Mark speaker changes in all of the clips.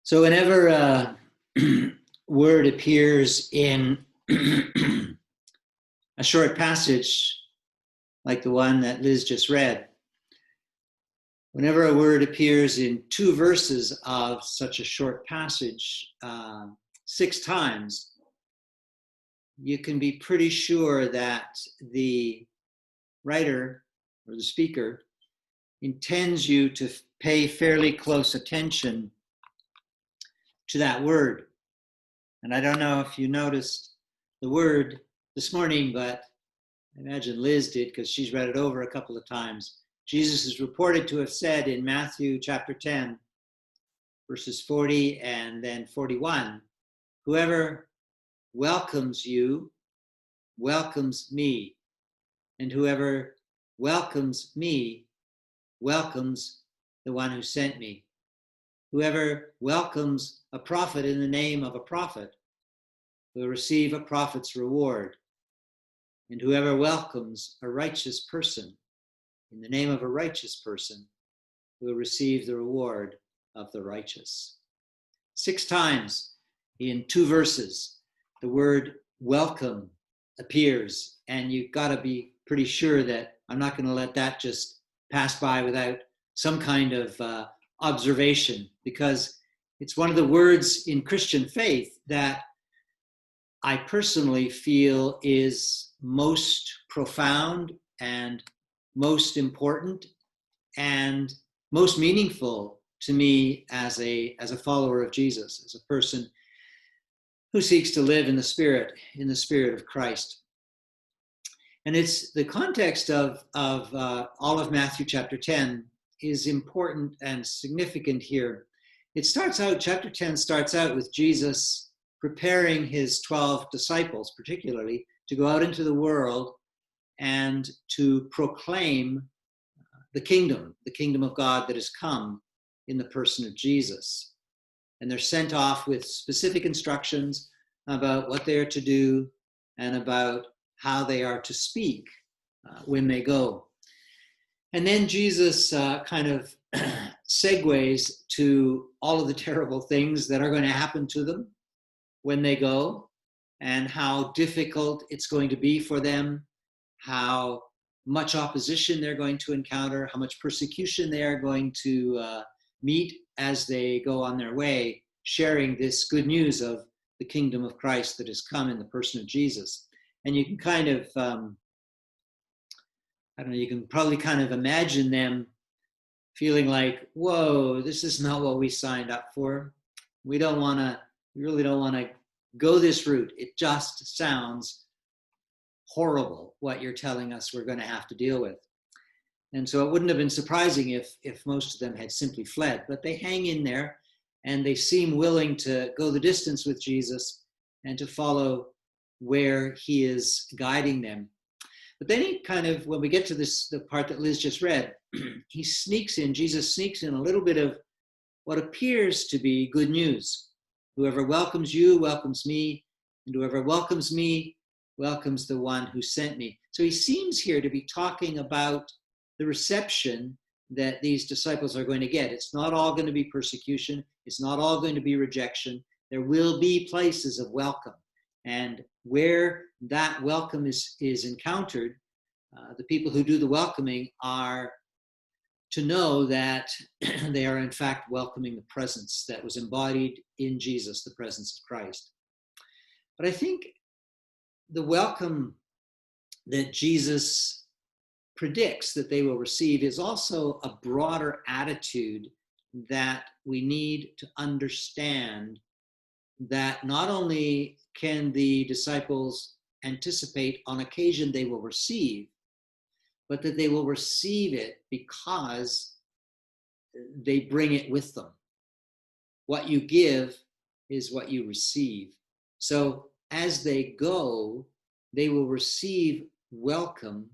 Speaker 1: So whenever a word appears in a short passage like the one that Liz just read, whenever a word appears in 2 verses of such a short passage 6 times, you can be pretty sure that the writer or the speaker intends you to pay fairly close attention to that word. And I don't know if you noticed the word this morning, but I imagine Liz did because she's read it over a couple of times. Jesus is reported to have said in Matthew chapter 10, verses 40 and then 41, whoever welcomes you welcomes me, and whoever welcomes me welcomes the one who sent me. Whoever welcomes a prophet in the name of a prophet will receive a prophet's reward. And whoever welcomes a righteous person in the name of a righteous person will receive the reward of the righteous. 6 times in 2 verses, the word welcome appears, and you've got to be pretty sure that I'm not going to let that just pass by without some kind of observation, because it's one of the words in Christian faith that I personally feel is most profound and most important and most meaningful to me as a follower of Jesus, as a person who seeks to live in the Spirit of Christ. And it's the context of all of Matthew chapter 10 is important and significant here. It starts out, chapter 10 starts out with Jesus preparing his 12 disciples, particularly, to go out into the world and to proclaim the kingdom of God that has come in the person of Jesus. And they're sent off with specific instructions about what they are to do and about how they are to speak when they go. And then Jesus kind of segues to all of the terrible things that are going to happen to them when they go, and how difficult it's going to be for them, how much opposition they're going to encounter, how much persecution they are going to meet as they go on their way, sharing this good news of the kingdom of Christ that has come in the person of Jesus. And you can kind of, you can probably kind of imagine them feeling like, whoa, this is not what we signed up for. We really don't want to go this route. It just sounds horrible what you're telling us we're going to have to deal with. And so it wouldn't have been surprising if most of them had simply fled, but they hang in there and they seem willing to go the distance with Jesus and to follow where he is guiding them. But then he kind of, when we get to the part that Liz just read, Jesus sneaks in a little bit of what appears to be good news. Whoever welcomes you welcomes me, and whoever welcomes me welcomes the one who sent me. So he seems here to be talking about the reception that these disciples are going to get. It's not all going to be persecution. It's not all going to be rejection. There will be places of welcome. And where that welcome is encountered, the people who do the welcoming are to know that they are in fact welcoming the presence that was embodied in Jesus, the presence of Christ. But I think the welcome that Jesus predicts that they will receive is also a broader attitude that we need to understand, that not only can the disciples anticipate on occasion they will receive, but that they will receive it because they bring it with them. What you give is what you receive. So as they go, they will receive welcome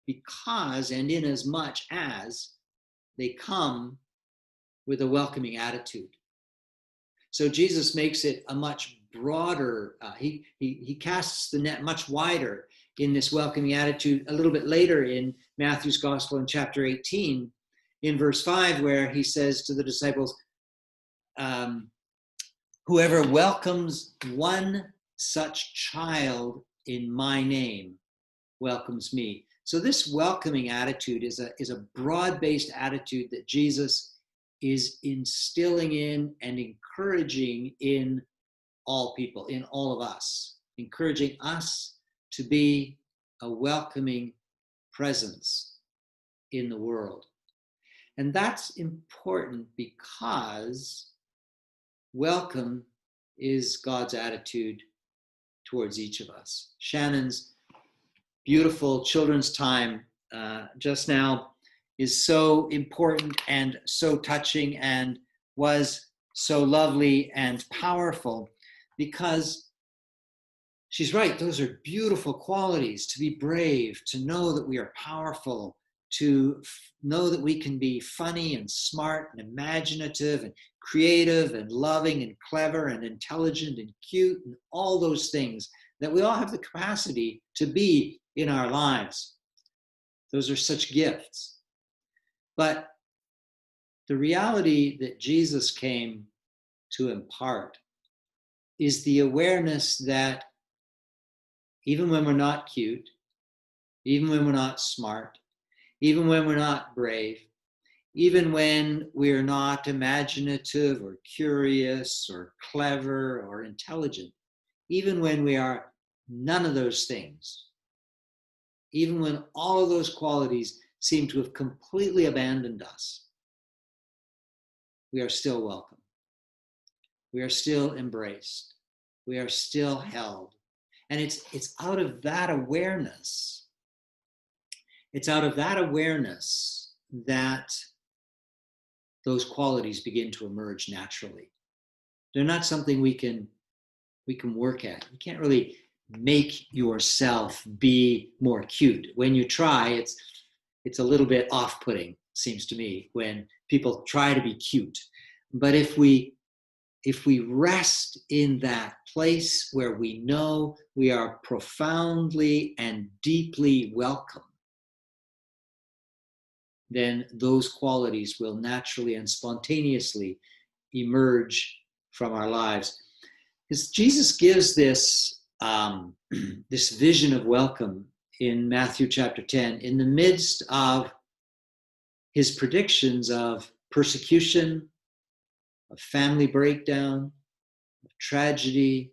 Speaker 1: because and in as much as they come with a welcoming attitude. So Jesus makes it a much broader, he casts the net much wider in this welcoming attitude a little bit later in Matthew's Gospel in chapter 18, in verse 5, where he says to the disciples, Whoever welcomes one such child in my name welcomes me. So this welcoming attitude is a broad-based attitude that Jesus is instilling in and encouraging in all people, in all of us, encouraging us to be a welcoming presence in the world. And that's important because welcome is God's attitude towards each of us. Shannon's beautiful children's time just now is so important and so touching and was so lovely and powerful because she's right. Those are beautiful qualities: to be brave, to know that we are powerful, to know that we can be funny and smart and imaginative and creative and loving and clever and intelligent and cute and all those things that we all have the capacity to be in our lives. Those are such gifts. But the reality that Jesus came to impart is the awareness that even when we're not cute, even when we're not smart, even when we're not brave, even when we're not imaginative or curious or clever or intelligent, even when we are none of those things, even when all of those qualities seem to have completely abandoned us, we are still welcome. We are still embraced. We are still held. And it's out of that awareness, that those qualities begin to emerge naturally. They're not something we can work at. You can't really make yourself be more cute. When you try, it's a little bit off-putting, seems to me, when people try to be cute. But if we rest in that place where we know we are profoundly and deeply welcome, then those qualities will naturally and spontaneously emerge from our lives. Because Jesus gives this, this vision of welcome in Matthew chapter 10 in the midst of his predictions of persecution, of family breakdown, of tragedy,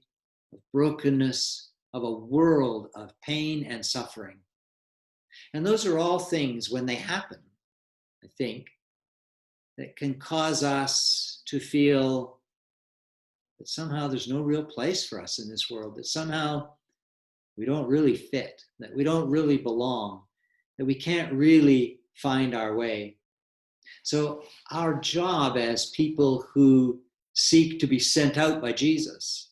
Speaker 1: of brokenness, of a world of pain and suffering. And those are all things, when they happen, I think, that can cause us to feel that somehow there's no real place for us in this world, that somehow we don't really fit, that we don't really belong, that we can't really find our way. So our job as people who seek to be sent out by Jesus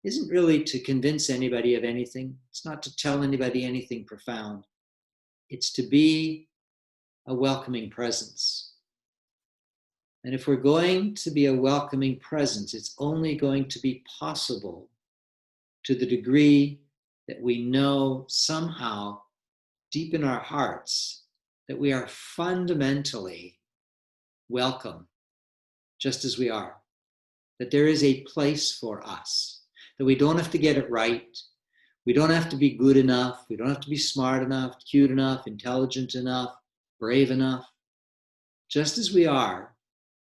Speaker 1: isn't really to convince anybody of anything. It's not to tell anybody anything profound. It's to be a welcoming presence. And if we're going to be a welcoming presence, it's only going to be possible to the degree that we know somehow deep in our hearts that we are fundamentally welcome just as we are, that there is a place for us, that we don't have to get it right, we don't have to be good enough, we don't have to be smart enough, cute enough, intelligent enough, brave enough. Just as we are,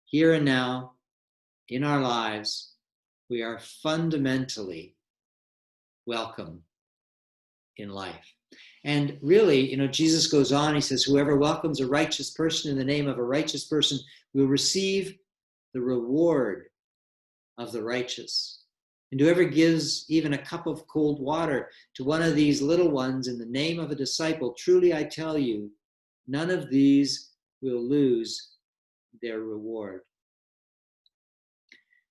Speaker 1: here and now, in our lives, we are fundamentally welcome in life. And really, Jesus goes on, he says, whoever welcomes a righteous person in the name of a righteous person will receive the reward of the righteous. And whoever gives even a cup of cold water to one of these little ones in the name of a disciple, truly I tell you, none of these will lose their reward.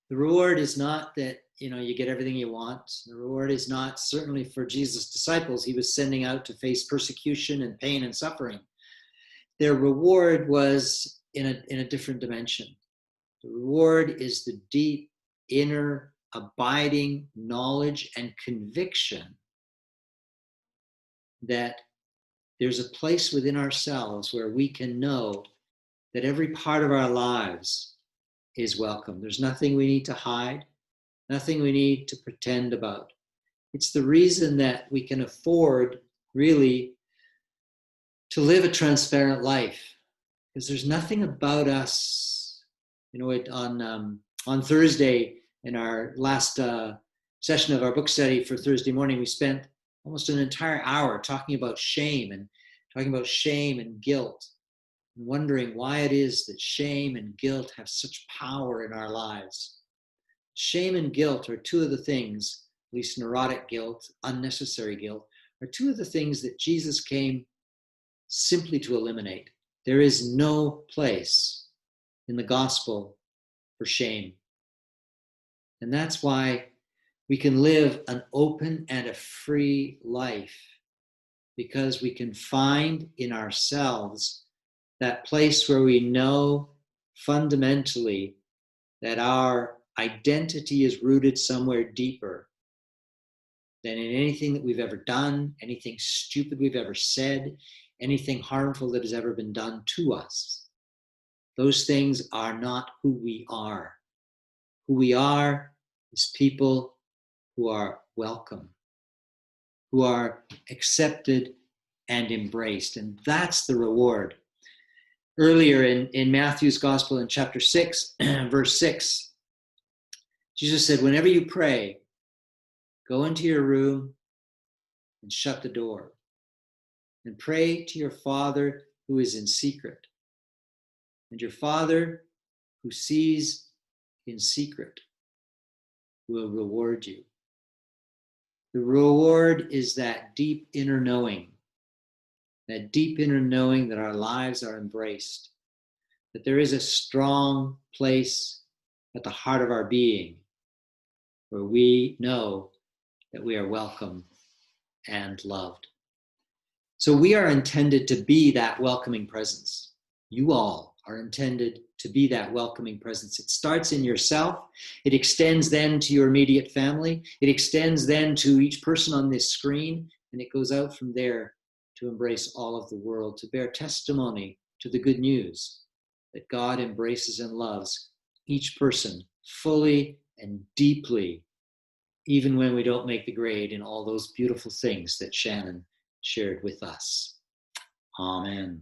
Speaker 1: The reward is not that, you get everything you want. The reward is not, certainly for Jesus' disciples, he was sending out to face persecution and pain and suffering. Their reward was in a different dimension. The reward is the deep, inner, abiding knowledge and conviction that there's a place within ourselves where we can know that every part of our lives is welcome. There's nothing we need to hide. nothing we need to pretend about. It's the reason that we can afford really to live a transparent life, because there's nothing about us. On Thursday, in our last session of our book study for Thursday morning, we spent almost an entire hour talking about shame and guilt, and wondering why it is that shame and guilt have such power in our lives. Shame and guilt are two of the things, at least neurotic guilt, unnecessary guilt, are two of the things that Jesus came simply to eliminate. There is no place in the gospel for shame. And that's why we can live an open and a free life, because we can find in ourselves that place where we know fundamentally that our identity is rooted somewhere deeper than in anything that we've ever done, anything stupid we've ever said, anything harmful that has ever been done to us. Those things are not who we are. Who we are is people who are welcome, who are accepted and embraced. And that's the reward. Earlier in Matthew's Gospel in chapter 6, verse 6, Jesus said, whenever you pray, go into your room and shut the door and pray to your Father who is in secret. And your Father who sees in secret will reward you. The reward is that deep inner knowing that our lives are embraced, that there is a strong place at the heart of our being where we know that we are welcome and loved. So we are intended to be that welcoming presence. You all are intended to be that welcoming presence. It starts in yourself. It extends then to your immediate family. It extends then to each person on this screen, and it goes out from there to embrace all of the world, to bear testimony to the good news that God embraces and loves each person fully and deeply, even when we don't make the grade in all those beautiful things that Shannon shared with us. Amen.